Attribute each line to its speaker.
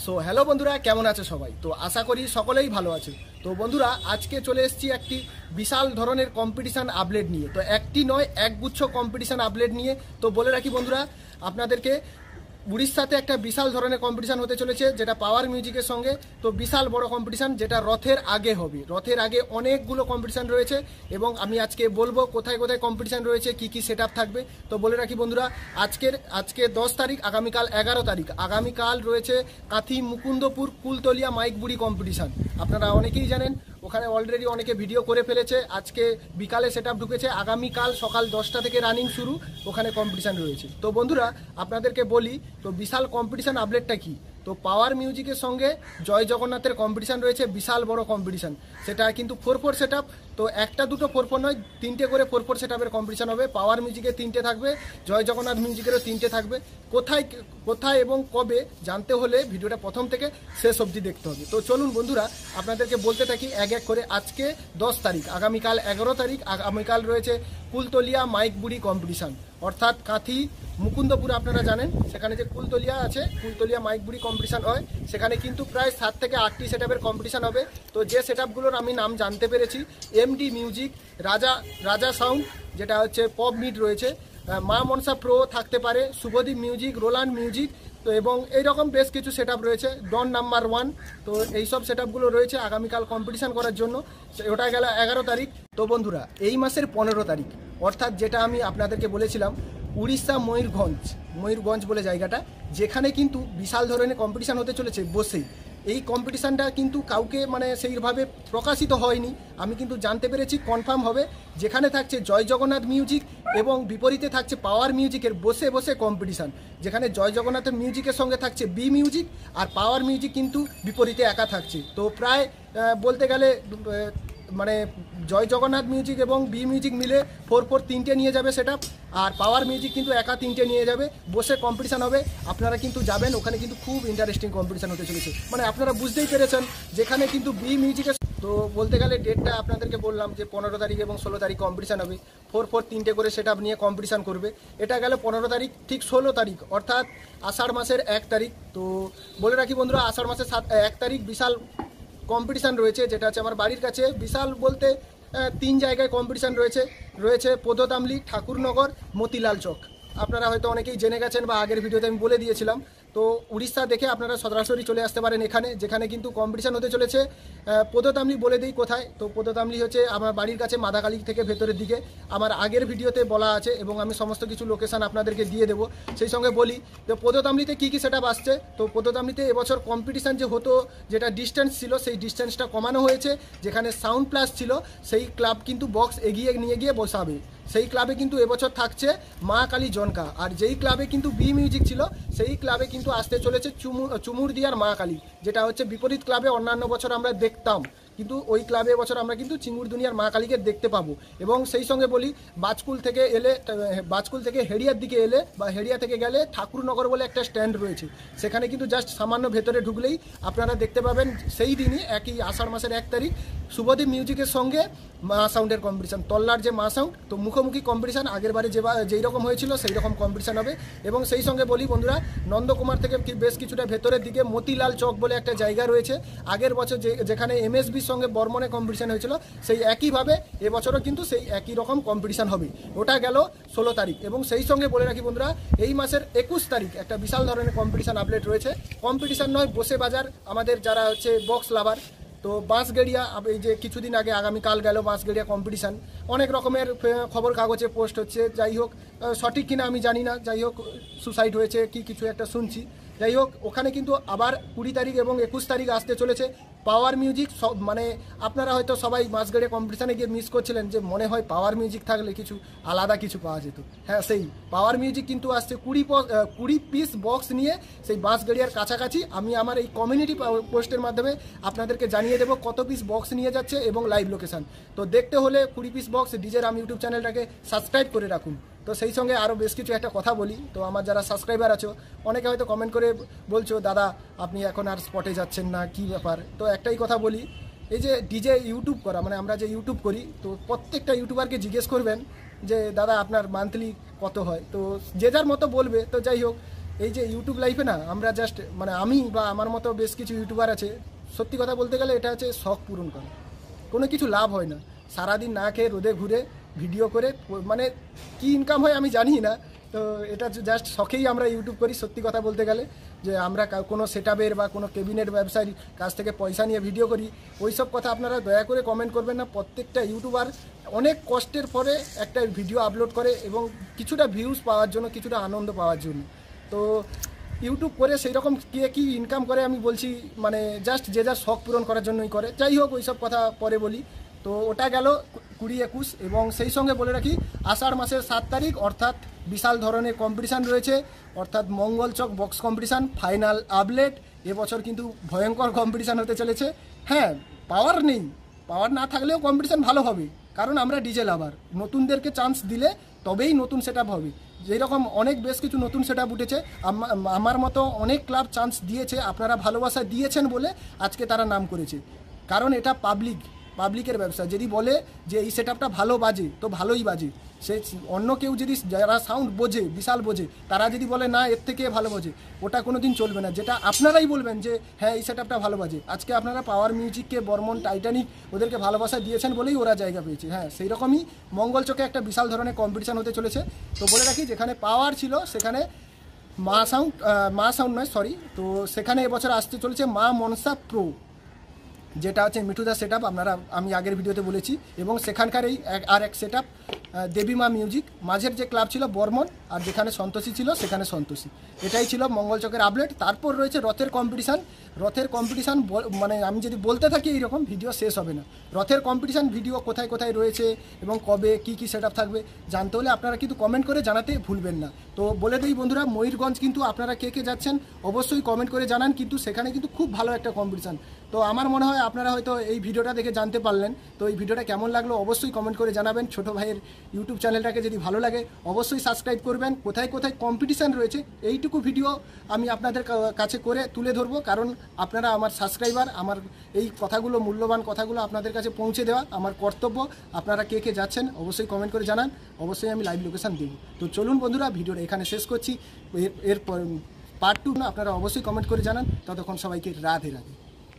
Speaker 1: So hello বন্ধুরা, কেমন আছে সবাই? তো আশা করি সকলেই ভালো আছে। তো বন্ধুরা, আজকে চলে এসেছি একটি বিশাল ধরনের কম্পিটিশান আপডেট নিয়ে। তো একটি নয়, একগুচ্ছ কম্পিটিশান আপডেট নিয়ে। তো বলে রাখি বন্ধুরা, আপনাদেরকে উড়িষ্যাতে একটা বিশাল ধরনের কম্পিটিশান হতে চলেছে, যেটা পাওয়ার মিউজিকের সঙ্গে। তো বিশাল বড় কম্পিটিশান, যেটা রথের আগে হবে। রথের আগে অনেকগুলো কম্পিটিশান রয়েছে এবং আমি আজকে বলবো কোথায় কোথায় কম্পিটিশান রয়েছে, কি কি সেট আপ থাকবে। তো বলে রাখি বন্ধুরা, আজকে 10 তারিখ, আগামীকাল 11 তারিখ। আগামীকাল রয়েছে কাঁথি মুকুন্দপুর কুলতলিয়া মাইক বুড়ি কম্পিটিশান। আপনারা অনেকেই জানেন, ওখানে অলরেডি অনেকে ভিডিও করে ফেলেছে। আজকে বিকালে সেট আপ ঢুকেছে, আগামীকাল সকাল 10টা থেকে রানিং শুরু, ওখানে কম্পিটিশান রয়েছে। তো বন্ধুরা, আপনাদেরকে বলি, তো বিশাল কম্পিটিশান আপডেটটা কি। তো পাওয়ার মিউজিকের সঙ্গে জয় জগন্নাথের কম্পিটিশান রয়েছে, বিশাল বড় কম্পিটিশান। সেটা কিন্তু 4-4 সেট আপ। তো একটা দুটো 4-4 নয়, 3টে করে 4-4 সেট আপের কম্পিটিশান হবে। পাওয়ার মিউজিকে 3টে থাকবে, জয় জগন্নাথ মিউজিকেরও 3টে থাকবে। কোথায় কোথায় এবং কবে জানতে হলে ভিডিওটা প্রথম থেকে শেষ অবধি দেখতে হবে। তো চলুন বন্ধুরা, আপনাদেরকে বলতে থাকি এক এক করে। আজকে 10 তারিখ, আগামীকাল 11 তারিখ। আগামীকাল রয়েছে কুলতলিয়া মাইক বুড়ি কম্পিটিশান, অর্থাৎ কাঁথি মুকুন্দপুর। আপনারা জানেন সেখানে যে কুলতলিয়া আছে, কুলতলিয়া মাইক বুড়ি কম্পিটিশান হয়। সেখানে কিন্তু প্রায় 7 থেকে 8টি সেট আপের কম্পিটিশান হবে। তো যে সেট আপগুলোর আমি নাম জানতে পেরেছি, এমডি মিউজিক, রাজা সাউন্ড, যেটা হচ্ছে পপ মিড রয়েছে, মা মনসা প্রো থাকতে পারে, শুভদীপ মিউজিক, রোলান্ড মিউজিক। তো এবং এইরকম বেশ কিছু সেট আপ রয়েছে, ডন নাম্বার 1। তো এইসব সেট আপগুলো রয়েছে আগামীকাল কম্পিটিশান করার জন্য। ওটা গেল 11 তারিখ। তো বন্ধুরা, এই মাসের 15 তারিখ, অর্থাৎ যেটা আমি আপনাদেরকে বলেছিলাম, উড়িষ্যা ময়ূরগঞ্জ বলে জায়গাটা, যেখানে কিন্তু বিশাল ধরনের কম্পিটিশান হতে চলেছে বসেই। এই কম্পিটিশানটা কিন্তু কাউকে সেইভাবে প্রকাশিত হয়নি, আমি কিন্তু জানতে পেরেছি কনফার্ম হবে। যেখানে থাকছে জয় জগন্নাথ মিউজিক এবং বিপরীতে থাকছে পাওয়ার মিউজিকের বসে বসে কম্পিটিশান। যেখানে জয় জগন্নাথের মিউজিকের সঙ্গে থাকছে বি মিউজিক, আর পাওয়ার মিউজিক কিন্তু বিপরীতে একা থাকছে। তো প্রায় বলতে গেলে জয় জগন্নাথ মিউজিক এবং বি মিউজিক মিলে 4-4 3টে নিয়ে যাবে সেটা। আর পাওয়ার মিউজিক কিন্তু একা 3টে নিয়ে যাবে, বসে কম্পিটিশান হবে। আপনারা কিন্তু যাবেন, ওখানে কিন্তু খুব ইন্টারেস্টিং কম্পিটিশান হতে চলেছে। আপনারা বুঝতেই পেরেছেন, যেখানে কিন্তু বি মিউজিকের। তো বলতে গেলে ডেটটা আপনাদেরকে বললাম যে 15 তারিখ এবং 16 তারিখ কম্পিটিশান হবে। 4-4 3টে করে সেট আপ নিয়ে কম্পিটিশান করবে। এটা গেল 15 তারিখ। ঠিক 16 তারিখ, অর্থাৎ আষাঢ় মাসের 1 তারিখ। তো বলে রাখি বন্ধুরা, আষাঢ় মাসের 1 তারিখ বিশাল কম্পিটিশান রয়েছে, যেটা হচ্ছে আমার বাড়ির কাছে। বিশাল বলতে 3 জায়গায় কম্পিটিশান রয়েছে পদতামলি, ঠাকুরনগর, মতিলাল চক। আপনারা হয়তো অনেকেই জেনে গেছেন বা আগের ভিডিওতে আমি বলে দিয়েছিলাম। তো উড়িষ্যা দেখে আপনারা সরাসরি চলে আসতে পারেন এখানে, যেখানে কিন্তু কম্পিটিশান হতে চলেছে। পদতামলি বলে দিই কোথায়। তো পদতামলি হচ্ছে আমার বাড়ির কাছে, মাদাকালী থেকে ভেতরের দিকে। আমার আগের ভিডিওতে বলা আছে এবং আমি সমস্ত কিছু লোকেশান আপনাদেরকে দিয়ে দেবো। সেই সঙ্গে বলি, তো পদতামলিতে কী কী সেট আপ আসছে। তো পদতামলিতে এবছর কম্পিটিশান যে হতো, যেটা ডিস্টেন্স ছিল, সেই ডিস্টেন্সটা কমানো হয়েছে। যেখানে সাউন্ড প্লাস ছিল, সেই ক্লাব কিন্তু বক্স এগিয়ে নিয়ে গিয়ে বসাবে। সেই ক্লাবে কিন্তু এবছর থাকছে মা কালী জনকা। আর যেই ক্লাবে কিন্তু বি মিউজিক ছিল, সেই ক্লাবে কিন্তু আসতে চলেছে চুমুরদিয়ার মা কালী, যেটা হচ্ছে বিপরীত ক্লাবে অন্যান্য বছর আমরা দেখতাম, কিন্তু ওই ক্লাবে এবছর আমরা কিন্তু চিঙ্গুরদুনিয়ার মা কালীকে দেখতে পাবো। এবং সেই সঙ্গে বলি, বাজকুল থেকে হেড়িয়ার দিকে এলে বা হেড়িয়া থেকে গেলে ঠাকুরনগর বলে একটা স্ট্যান্ড রয়েছে, সেখানে কিন্তু জাস্ট সামান্য ভেতরে ঢুকলেই আপনারা দেখতে পাবেন সেই দিনই, একই আষাঢ় মাসের 1 তারিখ, শুভদীপ মিউজিকের সঙ্গে মা সাউন্ডের কম্পিটিশান, তল্লার যে মা সাউন্ড। তো মুখোমুখি কম্পিটিশান আগের বারে যেই রকম হয়েছিল সেই রকম কম্পিটিশান হবে। এবং সেই সঙ্গে বলি বন্ধুরা, নন্দকুমার থেকে বেশ কিছুটা ভেতরের দিকে মতিলাল চক বলে একটা জায়গা রয়েছে। আগের বছর যেখানে এমএসবির সঙ্গে বর্মনে কম্পিটিশান হয়েছিল, সেই একইভাবে এবছরও কিন্তু সেই একই রকম কম্পিটিশান হবে। ওটা গেল 16 তারিখ। এবং সেই সঙ্গে বলে রাখি বন্ধুরা, এই মাসের 21 তারিখ একটা বিশাল ধরনের কম্পিটিশান আপডেট রয়েছে। কম্পিটিশান নয়, বসে বাজার, আমাদের যারা হচ্ছে বক্স লাভার। তো বাঁশগেড়িয়া, এই যে কিছুদিন আগে আগামীকাল গেল বাঁশগেড়িয়া কম্পিটিশান, অনেক রকমের খবর কাগজে পোস্ট হচ্ছে। যাই হোক, সঠিক কিনা আমি জানি না, যাই হোক সুসাইড হয়েছে কি কিছু একটা শুনছি। যাই হোক, ওখানে কিন্তু আবার 20 তারিখ এবং 21 তারিখ আসতে চলেছে পাওয়ার মিউজিক। আপনারা হয়তো সবাই বাঁশগেড়িয়া কম্পিটিশানে গিয়ে মিস করছিলেন, যে মনে হয় পাওয়ার মিউজিক থাকলে কিছু আলাদা কিছু পাওয়া যেত। হ্যাঁ, সেই পাওয়ার মিউজিক কিন্তু আসছে 20 পিস বক্স নিয়ে সেই বাঁশগেড়িয়ার কাছাকাছি। আমি আমার এই কমিউনিটি পোস্টের মাধ্যমে আপনাদেরকে জানিয়ে দেবো কত পিস বক্স নিয়ে যাচ্ছে এবং লাইভ লোকেশান। তো দেখতে হলে 20 piece box DJ Ram YouTube চ্যানেলটাকে সাবস্ক্রাইব করে রাখুন। তো সেই সঙ্গে আরও বেশ কিছু একটা কথা বলি। তো আমার যারা সাবস্ক্রাইবার আছো, অনেকে হয়তো কমেন্ট করে বলছো, দাদা আপনি এখন আর স্পটে যাচ্ছেন না, কি ব্যাপার। তো একটাই কথা বলি, এই যে ডিজে ইউটিউব করা, আমরা যে ইউটিউব করি, তো প্রত্যেকটা ইউটিউবারকে জিজ্ঞেস করবেন যে দাদা আপনার মান্থলি কত হয়। তো যে যার মতো বলবে। তো যাই হোক, এই যে ইউটিউব লাইফে না আমরা জাস্ট মানে আমি বা আমার মতো বেশ কিছু ইউটিউবার আছে, সত্যি কথা বলতে গেলে এটা হচ্ছে শখ পূরণ করা, কোনো কিছু লাভ হয় না। সারাদিন না খেয়ে রোদে ঘুরে ভিডিও করে মানে কি ইনকাম হয় আমি জানি না। তো এটা জাস্ট শখেই আমরা ইউটিউব করি, সত্যি কথা বলতে গেলে যে আমরা কোনো সেটআপের বা কোনো কেবিনেট ব্যবসায়ীর কাছ থেকে পয়সা নিয়ে ভিডিও করি, ওই সব কথা আপনারা দয়া করে কমেন্ট করবেন না। প্রত্যেকটা ইউটিউবার অনেক কষ্টের পরে একটা ভিডিও আপলোড করে এবং কিছুটা ভিউজ পাওয়ার জন্য, কিছুটা আনন্দ পাওয়ার জন্য। তো ইউটিউব করে সেই রকম কে কী ইনকাম করে আমি বলছি, মানে জাস্ট যে যার শখ পূরণ করার জন্যই করে। যাই হোক, ওই সব কথা পরে বলি। তো ওটা গেল 20-21, এবং সেই সঙ্গে বলে রাখি আষাঢ় মাসের 7 তারিখ অর্থাৎ বিশাল ধরনের কম্পিটিশান রয়েছে, অর্থাৎ Mangalchak box competition final update. এবছর কিন্তু ভয়ঙ্কর কম্পিটিশান হতে চলেছে। হ্যাঁ, পাওয়ার নেই, পাওয়ার না থাকলেও কম্পিটিশান ভালো হবে, কারণ আমরা ডিজে লাভার। নতুনদেরকে চান্স দিলে তবেই নতুন সেট আপ হবে। যেরকম অনেক বেশ কিছু নতুন সেট আপ উঠেছে, আমার মতো অনেক ক্লাব চান্স দিয়েছে, আপনারা ভালোবাসা দিয়েছেন বলে আজকে তারা নাম করেছে। কারণ এটা পাবলিকের ব্যবসা। যদি বলে যে এই সেট আপটা ভালো বাজে, তো ভালোই বাজে। সে অন্য কেউ যদি, যারা সাউন্ড বোঝে, বিশাল বোঝে, তারা যদি বলে না এর থেকে ভালো বাজে, ওটা কোনো দিন চলবে না। যেটা আপনারাই বলবেন যে হ্যাঁ এই সেট আপটা ভালো বাজে। আজকে আপনারা পাওয়ার মিউজিককে, বর্মন, টাইটানিক ওদেরকে ভালোবাসা দিয়েছেন বলেই ওরা জায়গা পেয়েছে। হ্যাঁ, সেই রকমই মঙ্গলচকে একটা বিশাল ধরনের কম্পিটিশান হতে চলেছে। তো বলে রাখি, যেখানে পাওয়ার ছিল সেখানে মা সাউন্ড নয়, সরি। তো সেখানে এবছর আসতে চলেছে মা মনসা প্রো, যেটা হচ্ছে মিঠুদা সেট আপ, আমি আগের ভিডিওতে বলেছি। এবং সেখানকার এই আর এক সেট আপ দেবীমা মিউজিক। মাঝের যে ক্লাব ছিল বর্মন, আর যেখানে সন্তোষী ছিল সেখানে সন্তোষী। এটাই ছিল মঙ্গলচকের আপডেট। তারপর রয়েছে রথের কম্পিটিশান। মানে আমি যদি বলতে থাকি এইরকম ভিডিও শেষ হবে না। রথের কম্পিটিশান ভিডিও কোথায় কোথায় রয়েছে এবং কবে কী সেট আপ থাকবে জানতে হলে আপনারা কিন্তু কমেন্ট করে জানাতে ভুলবেন না। তো বলে দিই বন্ধুরা, ময়ূরগঞ্জ কিন্তু আপনারা কে কে যাচ্ছেন অবশ্যই কমেন্ট করে জানান, কিন্তু সেখানে কিন্তু খুব ভালো একটা কম্পিটিশান। তো আমার মনে হয় আপনারা হয়তো এই ভিডিওটা দেখে জানতে পারলেন। তো এই ভিডিওটা কেমন লাগলো অবশ্যই কমেন্ট করে জানাবেন। ছোটো ভাইয়ের ইউটিউব চ্যানেলটাকে যদি ভালো লাগে অবশ্যই সাবস্ক্রাইব করবেন। কোথায় কোথায় কম্পিটিশান রয়েছে এইটুকু ভিডিও আমি আপনাদের কাছে করে তুলে ধরবো, কারণ আপনারা আমার সাবস্ক্রাইবার। আমার এই কথাগুলো, মূল্যবান কথাগুলো আপনাদের কাছে পৌঁছে দেওয়া আমার কর্তব্য। আপনারা কে কে যাচ্ছেন অবশ্যই কমেন্ট করে জানান, অবশ্যই আমি লাইভ লোকেশান দেবো। তো চলুন বন্ধুরা, ভিডিওটা এখানে শেষ করছি। এর পার্ট 2 আপনারা অবশ্যই কমেন্ট করে জানান। ততক্ষণ সবাইকে রাধে রাধে।